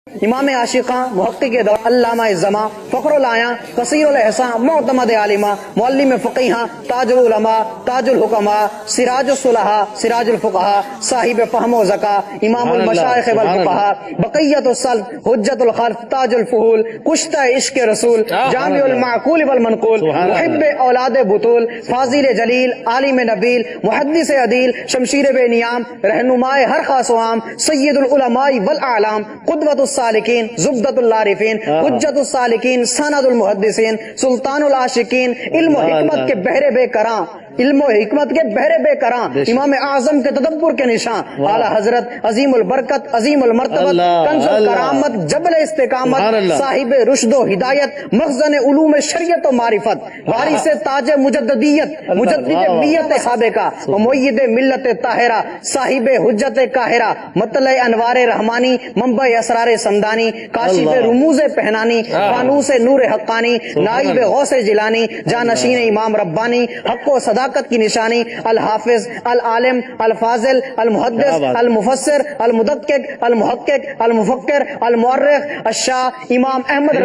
امام عاشقاں محقق دور علامہ زماں فخر العیاں قصیر الاحساں معتمد عالمہ معلم فقیہاں تاج العلماء تاج الحکماء سراج الصلحاء سراج الفقہاء صاحب فہم و ذکا امام المشائخ والفقہاء بقیت السلف حجت الخلف تاج الفہول کشتہ عشق رسول جامع المعقول والمنقول محب اولاد بطول فاضل جلیل عالم نبیل محدث عدیل شمشیر بے نیام رہنمائے ہر خاص و عام سید العلماء والاعلام قدوۃ السالکین زبدۃ العارفین حجت السالکین سند المحدثین سلطان العاشقین علم و حکمت کے بحر بے کراں علم و حکمت کے بحر بے کراں امام اعظم کے تدبر کے نشان اعلی حضرت عظیم البرکت عظیم المرتبت کنز الکرامت جبل استقامت صاحب رشد و ہدایت مخزن علوم شریعت و معرفت وارث تاج مجددیت مجدد نیت سابقہ و مؤید ملت طاہرہ صاحب حجت قاہرہ مطلع انوار رحمانی منبع اسرار سمدانی کاشف رموز پہنانی فانوس نور حقانی نائب غوث جیلانی جانشین امام ربانی حق و صداقت کی نشانی الحافظ العالم الفاضل المحدث المفسر المدقق المحقق المفکر المؤرخ الشاہ امام احمد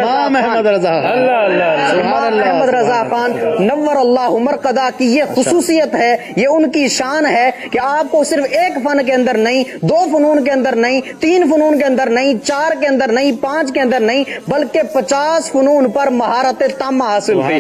رضا خان نور اللہ مرقدہ کی یہ خصوصیت ہے، یہ ان کی شان ہے کہ آپ کو صرف ایک فن کے اندر نہیں، دو فنون کے اندر نہیں، تین فنون کے اندر نہیں، چار کے اندر نہیں، پانچ کے اندر نہیں، بلکہ 50 فنون پر مہارت تامہ حاصل تھی۔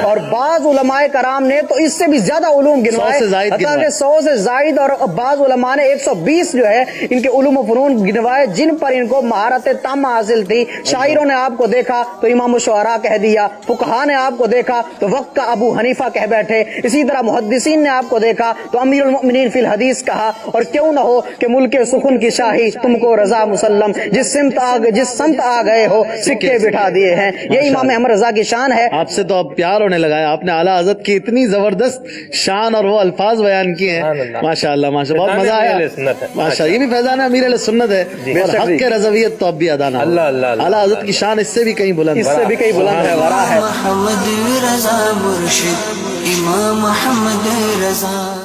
اور بعض علماء کرام نے تو اس سے بھی زیادہ علوم گنوائے، حتیٰ کہ 100 سے زائد، اور بعض علماء نے 120 جو ہے ان کے علوم و فنون گنوائے جن پر ان کو مہارت تامہ حاصل تھی۔ شاعروں نے آپ کو دیکھا تو امام الشعراء کہہ دیا، فقہاء نے آپ کو دیکھا تو وقت کا ابو حنیفہ کہہ بیٹھے، اسی طرح محدثین نے آپ کو دیکھا تو امیر المؤمنین فی الحدیث کہا۔ اور کیوں نہ ہو کہ ملک سخن کی شاہی تم کو رضا مسلم، جس سمت آ گئے ہو سکے بٹھا دیے ہیں۔ یہ امام احمد رضا کی شان ہے۔ آپ سے تو اب پیار ہونے لگا ہے، آپ نے اعلیٰ حضرت کی اتنی زبردست شان اور وہ الفاظ بیان کیے ہیں، ماشاءاللہ ماشاء بہت مزہ آیا ماشاء۔ یہ بھی فیضان امیر علیہ سنت ہے، اور حق کے رضویت تو اب بھی ادا نہ ہو۔ اعلیٰ حضرت کی شان اس سے بھی کہیں بلند ہے، اس سے بھی کہیں بلند ہے، ورا ہے۔ محمد رضا مرشد امام محمد رضا۔